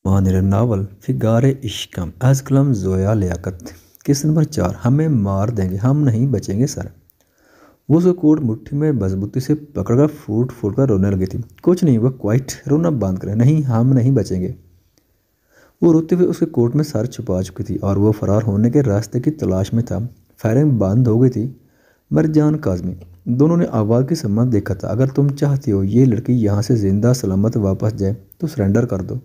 मानिर novel फिगारे इश्कम as कलम जोया लियाकत। किस number 4 हमें मार देंगे हम नहीं बचेंगे सर। वो उसका कोट मुट्ठी में मजबूती से पकड़कर फूट फूट कर रोने लगी थी। कुछ नहीं, वह क्वाइट रोना बंद करे। नहीं, हम नहीं बचेंगे। वो रोते हुए उसके कोट में सर छुपा चुकी थी और वो फरार होने के रास्ते की तलाश में था। फायरिंग बंद हो गई थी। मरजान काजमी दोनों ने आवाज़ की सम्मत देखा था। अगर तुम चाहती हो ये लड़की यहाँ से जिंदा सलामत वापस जाए तो सरेंडर कर दो।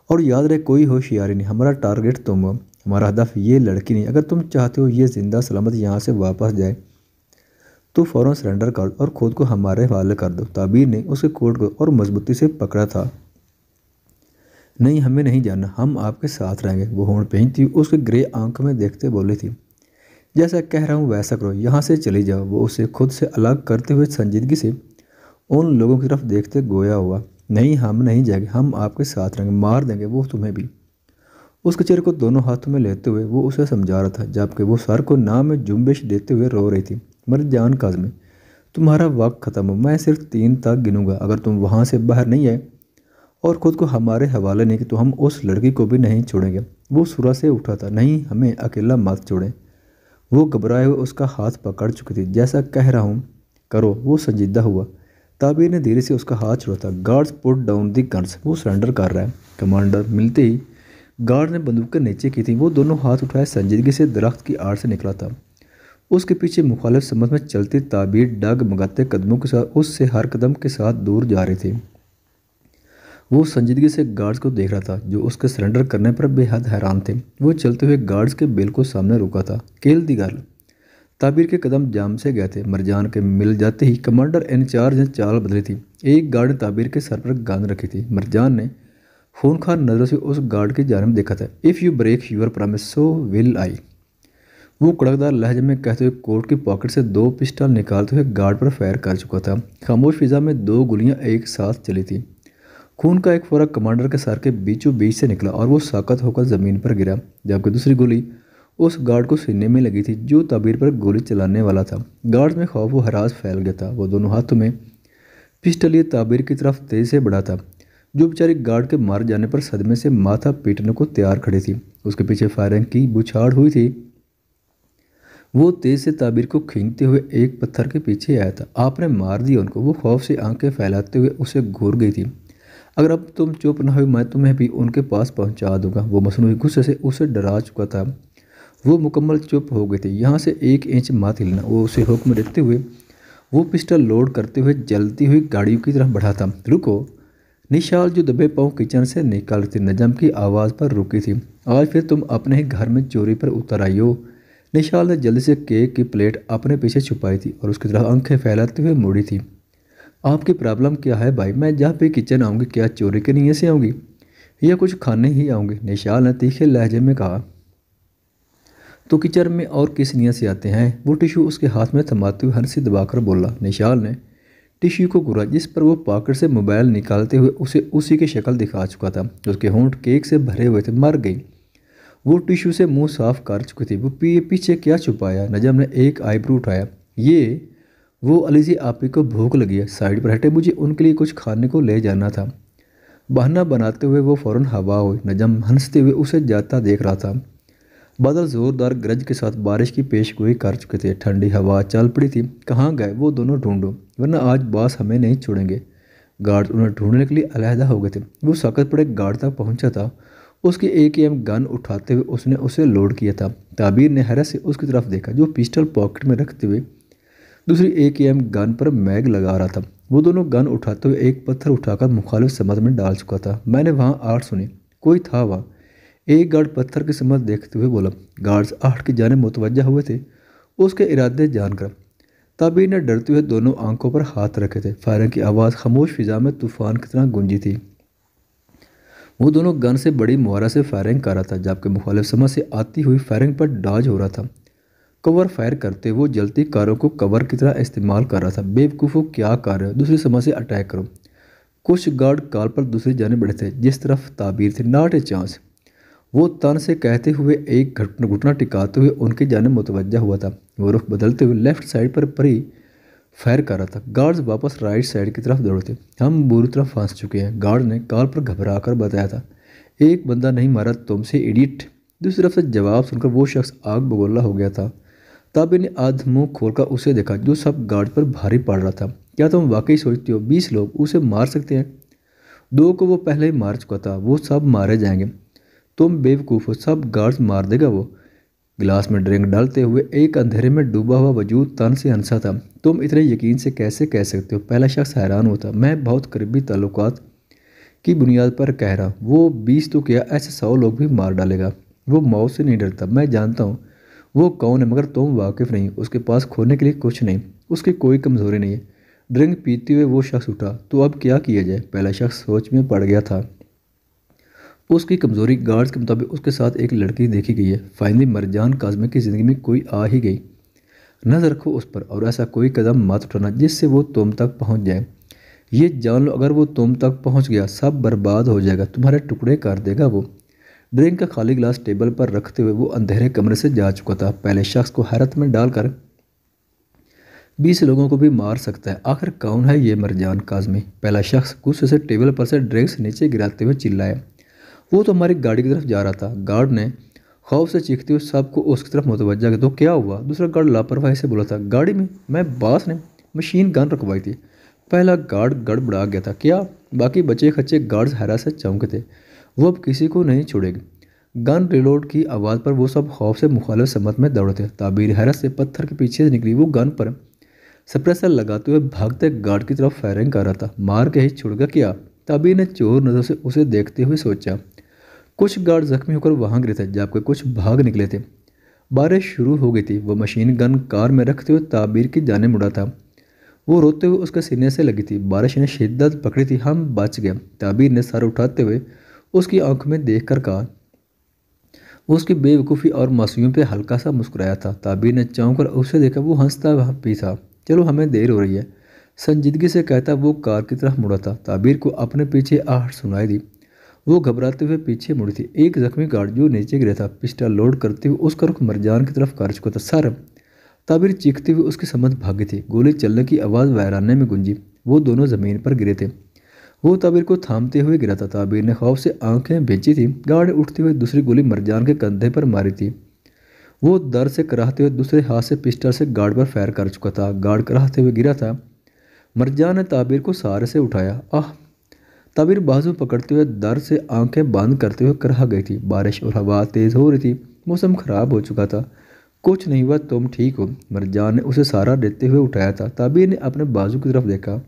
और याद रहे, कोई होशियारी नहीं, हमारा टारगेट तुम हो, हमारा हदफ ये लड़की नहीं। अगर तुम चाहते हो ये जिंदा सलामत यहाँ से वापस जाए तो फ़ौरन सरेंडर कर और ख़ुद को हमारे हवाले कर दो। ताबीर ने उसके कोट को और मजबूती से पकड़ा था। नहीं, हमें नहीं जाना, हम आपके साथ रहेंगे। वो होंठ पहनती हुई उसके ग्रे आंख में देखते बोली थी, जैसा कह रहा हूँ वैसा करो, यहाँ से चली जाओ। वो उसे खुद से अलग करते हुए संजीदगी से उन लोगों की तरफ देखते गोया हुआ, नहीं हम नहीं जाएंगे, हम आपके साथ रहेंगे, मार देंगे वो तुम्हें भी। उसके चेहरे को दोनों हाथों में लेते हुए वो उसे समझा रहा था, जबकि वो सर को नाम में जुम्बिश देते हुए रो रही थी। मरजान काज़मी, तुम्हारा वक्त ख़त्म हो, मैं सिर्फ 3 तक गिनूंगा। अगर तुम वहाँ से बाहर नहीं आए और ख़ुद को हमारे हवाले नहीं कि तो हम उस लड़की को भी नहीं छोड़ेंगे। वो सुरा से उठा था, नहीं हमें अकेला मत छोड़ें। वो घबराए हुए उसका हाथ पकड़ चुकी थी। जैसा कह रहा हूँ करो। वो संजीदा हुआ। ताबीर ने धीरे से उसका हाथ छोड़ा था। Guards put down the guns, वो सरेंडर कर रहा है। कमांडर मिलते ही गार्ड ने बंदूकें नीचे की थी। वो दोनों हाथ उठाए संजीदगी से दरख्त की आड़ से निकला था। उसके पीछे मुखालिफ समत में चलती ताबीर डगमगाते कदमों के साथ उससे हर कदम के साथ दूर जा रही थी। वो संजीदगी से गार्ड्स को देख रहा था जो उसके सरेंडर करने पर बेहद हैरान थे। वो चलते हुए गार्ड्स के बिल्कुल सामने रुका था। केल दी गर्ल। ताबीर के कदम जाम से गए थे। मरजान के मिल जाते ही कमांडर इंचार्ज ने चाल बदली थी। एक गार्ड ने ताबीर के सर पर गन रखी थी। मरजान ने खूनखार नजरों से उस गार्ड की जानिब देखा था। If you break your promise so will I, वो कड़कदार लहजे में कहते हुए कोट की पॉकेट से 2 पिस्टल निकालते हुए गार्ड पर फायर कर चुका था। खामोश फिजा में 2 गोलियां एक साथ चली थी। खून का एक फोरा कमांडर के सर के बीचों बीच से निकला और वो साकत होकर ज़मीन पर गिरा, जबकि दूसरी गोली उस गार्ड को सीने में लगी थी जो ताबीर पर गोली चलाने वाला था। गार्ड में खौफ व हरास फैल गया था। वो दोनों हाथों में पिस्टल लिए ताबीर की तरफ तेजी से बढ़ा था, जो बेचारी गार्ड के मार जाने पर सदमे से माथा पीटने को तैयार खड़ी थी। उसके पीछे फायरिंग की बुछाड़ हुई थी। वो तेज से ताबीर को खींचते हुए एक पत्थर के पीछे आया था। आपने मार दिया उनको। वो खौफ से आंखें फैलाते हुए उसे घूर गई थी। अगर अब तुम चुप न हुई मैं तुम्हें भी उनके पास पहुंचा दूंगा। वो मसनूई गुस्से से उसे डरा चुका था। वो मुकम्मल चुप हो गई थी। यहाँ से 1 इंच मत हिलना, वो उसे हुक्म देते हुए वो पिस्टल लोड करते हुए जलती हुई गाड़ियों की तरफ बढ़ा था। रुको। निशाल जो दबे पाँव किचन से निकल थी नजम की आवाज़ पर रुकी थी। आज फिर तुम अपने ही घर में चोरी पर उतर आई हो। निशाल ने जल्दी से केक की प्लेट अपने पीछे छुपाई थी और उसकी तरफ आंखें फैलाते हुए मुड़ी थी। आपकी प्रॉब्लम क्या है भाई? मैं जहाँ पे किचन आऊँगी क्या चोरी के नीयत से आऊँगी या कुछ खाने ही आऊँगी? निशाल ने तीखे लहजे में कहा। तो किचन में और किस नीयत से आते हैं? वो टिश्यू उसके हाथ में थमाते हुए हंसी दबाकर बोला। निशाल ने टिश्यू को घूरा जिस पर वो पॉकेट से मोबाइल निकालते हुए उसे उसी की शक्ल दिखा चुका था। उसके होंठ केक से भरे हुए थे। मर गई। वो टिश्यू से मुंह साफ कर चुकी थी। वो पीछे क्या छुपाया? नजम ने एक आईब्रो उठाया। ये वो अली जी आपी को भूख लगी है, साइड पर हटे, मुझे उनके लिए कुछ खाने को ले जाना था। बहाना बनाते हुए वो फ़ौरन हवा हुई। नजम हंसते हुए उसे जाता देख रहा था। बादल ज़ोरदार गरज के साथ बारिश की पेशगोई कर चुके थे। ठंडी हवा चल पड़ी थी। कहाँ गए वो दोनों? ढूंढो, वरना आज बास हमें नहीं छोड़ेंगे। गार्ड उन्हें ढूंढने के लिए अलहदा हो गए थे। वो सख्त पड़े गार्ड तक पहुंचा था। उसकी AKM गन उठाते हुए उसने उसे लोड किया था। ताबीर ने हैरत से उसकी तरफ देखा जो पिस्टल पॉकेट में रखते हुए दूसरी AKM गन पर मैग लगा रहा था। वो दोनों गन उठाते हुए एक पत्थर उठाकर मुखालिफ समत में डाल चुका था। मैंने वहाँ आठ सुनी, कोई था वहाँ? एक गार्ड पत्थर की समत देखते हुए बोला। गार्ड्स आठ की जाने मुतवज्जा हुए थे उसके इरादे जानकर। ताबीर ने डरते हुए दोनों आंखों पर हाथ रखे थे। फायरिंग की आवाज़ खामोश फिजा में तूफान की तरह गूंजी थी। वो दोनों गन से बड़ी मुहारा से फायरिंग कर रहा था, जबकि मुखालिफ समत से आती हुई फायरिंग पर डॉज हो रहा था। कवर फायर करते वो जलती कारों को कवर की तरह इस्तेमाल कर रहा था। बेवकूफ़ों, क्या कर रहे हो? दूसरी समझ से अटैक करो। कुछ गार्ड कॉल पर दूसरी जाने बढ़े थे जिस तरफ ताबीर थे। नॉट ए चांस, वो तन से कहते हुए एक घुटना टिकाते हुए उनकी जाने मुतवज्जा हुआ था। वो रुख बदलते हुए लेफ्ट साइड पर परी फायर कर रहा था। गार्ड्स वापस राइट साइड की तरफ दौड़े थे। हम बुरी तरह फंस चुके हैं, गार्ड ने कॉल पर घबरा कर बताया था। एक बंदा नहीं मारा तुमसे इडियट। दूसरी तरफ से जवाब सुनकर वो शख्स आग बगोला हो गया था। ताबिर ने आध मुंह खोलकर उसे देखा जो सब गार्ड पर भारी पड़ रहा था। क्या तुम वाकई सोचते हो 20 लोग उसे मार सकते हैं? 2 को वो पहले ही मार चुका था, वो सब मारे जाएंगे। तुम बेवकूफ़ हो, सब गार्ड्स मार देगा वो। गिलास में ड्रिंक डालते हुए एक अंधेरे में डूबा हुआ वजूद तन से हंसा था। तुम इतने यकीन से कैसे कह सकते हो? पहला शख्स हैरान होता। मैं बहुत करीबी ताल्लुकात की बुनियाद पर कह रहा हूँ। वो 20 तो क्या, ऐसे 100 लोग भी मार डालेगा। वो मौत से नहीं डरता, मैं जानता हूँ वो कौन है, मगर तुम वाकिफ़ नहीं। उसके पास खोने के लिए कुछ नहीं, उसकी कोई कमज़ोरी नहीं है। ड्रिंक पीते हुए वो शख्स उठा। तो अब क्या किया जाए? पहला शख्स सोच में पड़ गया था। उसकी कमज़ोरी गार्ड्स के मुताबिक उसके साथ एक लड़की देखी गई है। फाइनली मरजान काज़मी की ज़िंदगी में कोई आ ही गई। नज़र रखो उस पर और ऐसा कोई कदम मत उठाना जिससे वो तुम तक पहुंच जाए। ये जान लो अगर वो तुम तक पहुंच गया सब बर्बाद हो जाएगा, तुम्हारे टुकड़े कर देगा वो। ड्रिंक का खाली गिलास टेबल पर रखते हुए वो अंधेरे कमरे से जा चुका था। पहले शख्स को हैरत में डालकर 20 लोगों को भी मार सकता है, आखिर कौन है ये मरजान काज़मी? पहला शख्स गुस्से से टेबल पर से ड्रिंक्स नीचे गिराते हुए चिल्लाया। वो तो हमारी गाड़ी की तरफ जा रहा था। गार्ड ने खौफ से चीखते हुए सबको उसकी तरफ मुतवज्जा किया। तो क्या हुआ? दूसरा गार्ड लापरवाही से बोला था। गाड़ी में मैं बास ने मशीन गन रखवाई थी। पहला गार्ड गड़बड़ा गया था। क्या? बाकी बचे खच्चे गार्ड्स हैरत से चौंके थे। वो अब किसी को नहीं छोड़ेगी। गन रिलोड की आवाज़ पर वो सब खौफ से मुखालिफ समत में दौड़े थे। ताबीर हैरत से पत्थर के पीछे से निकली। वो गन पर सप्रेसर लगाते हुए भागते गार्ड की तरफ फायरिंग कर रहा था। मार के ही छुड़गा क्या? ताबीर ने चोर नज़र से उसे देखते हुए सोचा। कुछ गार्ड जख्मी होकर वहां गिरे थे जबकि कुछ भाग निकले थे। बारिश शुरू हो गई थी। वह मशीन गन कार में रखते हुए ताबीर की जाने मुड़ा था। वो रोते हुए उसके सीने से लगी थी। बारिश ने शिद्दत पकड़ी थी। हम बच गए। ताबीर ने सर उठाते हुए उसकी आंखों में देखकर कहा। वो उसकी बेवकूफ़ी और मासूमियत पे हल्का सा मुस्कुराया था। ताबीर ने चौंक कर उसे देखा। वो हंसता भी था। चलो हमें देर हो रही है, संजीदगी से कहता वो कार की तरफ मुड़ा था। ताबीर को अपने पीछे आहट सुनाई दी। वो घबराते हुए पीछे मुड़ी थी। एक जख्मी गार्ड जो नीचे गिरा था पिस्टल लोड करते हुए उसका रुख मरजान की तरफ कर चुका था। सर! ताबीर चीखते हुए उसकी समझ भागी थी। गोली चलने की आवाज़ वैराने में गूंजी। वो दोनों ज़मीन पर गिरे थे। वो ताबीर को थामते हुए गिरा था। ताबीर ने खौफ से आंखें बेची थी। गार्ड ने उठते हुए दूसरी गोली मरजान के कंधे पर मारी थी। वो दर्द से कराहते हुए दूसरे हाथ से पिस्टल से गार्ड पर फायर कर चुका था। गार्ड कराहते हुए गिरा था। मरजान ने ताबीर को सहारे से उठाया। आह! ताबीर बाजू पकड़ते हुए दर्द से आंखें बंद करते हुए कराह गई थी। बारिश और हवा तेज़ हो रही थी। मौसम खराब हो चुका था। कुछ नहीं हुआ, तुम ठीक हो? मरजान ने उसे सहारा देते हुए उठाया था। ताबीर ने अपने बाजू की तरफ देखा।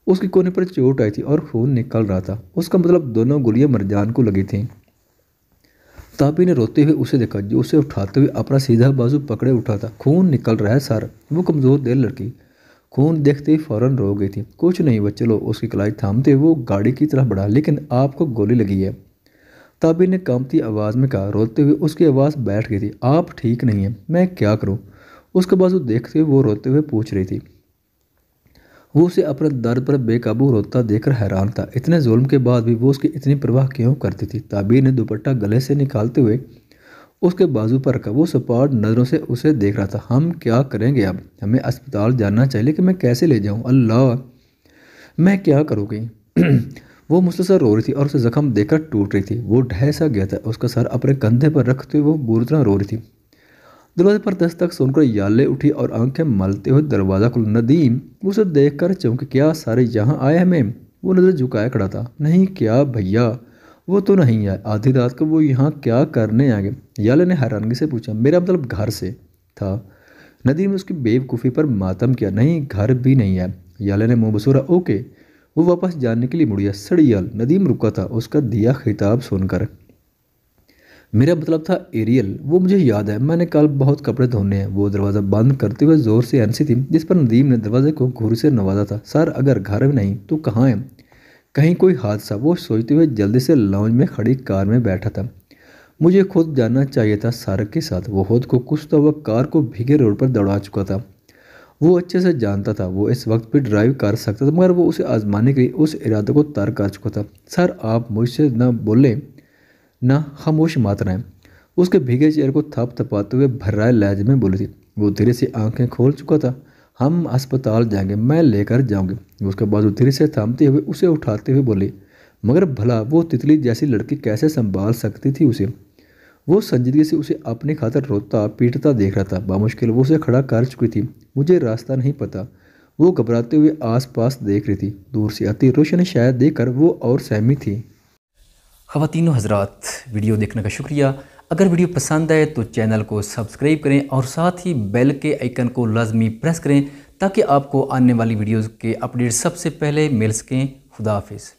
उसकी कोने पर चोट आई थी और खून निकल रहा था। उसका मतलब दोनों गोलियां मरजान को लगी थीं। ताबीर ने रोते हुए उसे देखा जो उसे उठाते हुए अपना सीधा बाजू पकड़े उठा था। खून निकल रहा है सर। वो कमज़ोर दिल लड़की खून देखते ही फौरन रो गई थी। कुछ नहीं हुआ, चलो। उसकी कलाई थामते हुए वो गाड़ी की तरफ बढ़ा। लेकिन आपको गोली लगी है, ताबीर ने कांपती आवाज़ में कहा। रोते हुए उसकी आवाज़ बैठ गई थी। आप ठीक नहीं है, मैं क्या करूं? उसका बाजू देखते हुए वो रोते हुए पूछ रही थी। वो उसे अपने दर्द पर बेकाबू रोता देखकर हैरान था। इतने जुल्म के बाद भी वो उसकी इतनी परवाह क्यों करती थी? ताबीर ने दुपट्टा गले से निकालते हुए उसके बाजू पर रखा। वो सपाट नज़रों से उसे देख रहा था। हम क्या करेंगे अब? हमें अस्पताल जाना चाहिए, लेकिन मैं कैसे ले जाऊं? अल्लाह, मैं क्या करूँगी? वो मुसलसल रो रही थी और उसे जख्म देखकर टूट रही थी। वो ढह सा गया था। उसका सर अपने कंधे पर रखते हुए वो बुरी तरह रो रही थी। दरवाजे पर दस्तक सुनकर याले उठी और आंखें मलते हुए दरवाज़ा खुला। नदीम उसे देखकर चौंके। क्या सारे यहाँ आए हमें? वो नज़र झुकाए खड़ा था। नहीं, क्या भैया, वो तो नहीं आए। आधी रात को वो यहाँ क्या करने आ गए? याले ने हैरानगी से पूछा। मेरा मतलब घर से था। नदीम ने उसकी बेवकूफ़ी पर मातम किया। नहीं, घर भी नहीं है। याले ने मुँह बसूरा। ओके। वो वापस जाने के लिए मुड़िया। सड़ियल! नदीम रुका था उसका दिया खिताब सुनकर। मेरा मतलब था एरियल। वो मुझे याद है, मैंने कल बहुत कपड़े धोने हैं। वो दरवाज़ा बंद करते हुए ज़ोर से हंसी थी, जिस पर नदीम ने दरवाजे को घूर से नवाजा था। सर, अगर घर में नहीं तो कहाँ है? कहीं कोई हादसा? वो सोचते हुए जल्दी से लाउंज में खड़ी कार में बैठा था। मुझे खुद जाना चाहिए था सर के साथ। वो खुद को कुछता हुआ कार को भीगे रोड पर दौड़ा चुका था। वो अच्छे से जानता था वो इस वक्त भी ड्राइव कर सकता था, मगर वो उसे आजमाने के लिए उस इरादे को तर्क कर चुका था। सर, आप मुझसे न बोले ना खामोश मत रहें। उसके भीगे चेहरे को थप थपाते हुए भर्राए लहजे में बोली थी। वो धीरे से आंखें खोल चुका था। हम अस्पताल जाएंगे, मैं लेकर जाऊंगी। उसके बाजू धीरे से थामते हुए उसे उठाते हुए बोली। मगर भला वो तितली जैसी लड़की कैसे संभाल सकती थी उसे। वो संजीदगी से उसे अपने खातर रोता पीटता देख रहा था। बामुश्किल वो उसे खड़ा कर चुकी थी। मुझे रास्ता नहीं पता, वो घबराते हुए आसपास देख रही थी। दूर से आती रोशनी शायद देखकर वो और सहमी थी। ख़वातीनो हज़रात, वीडियो देखने का शुक्रिया। अगर वीडियो पसंद आए तो चैनल को सब्सक्राइब करें और साथ ही बेल के आइकन को लाजमी प्रेस करें ताकि आपको आने वाली वीडियोज़ के अपडेट सबसे पहले मिल सकें। खुदा हाफिज़।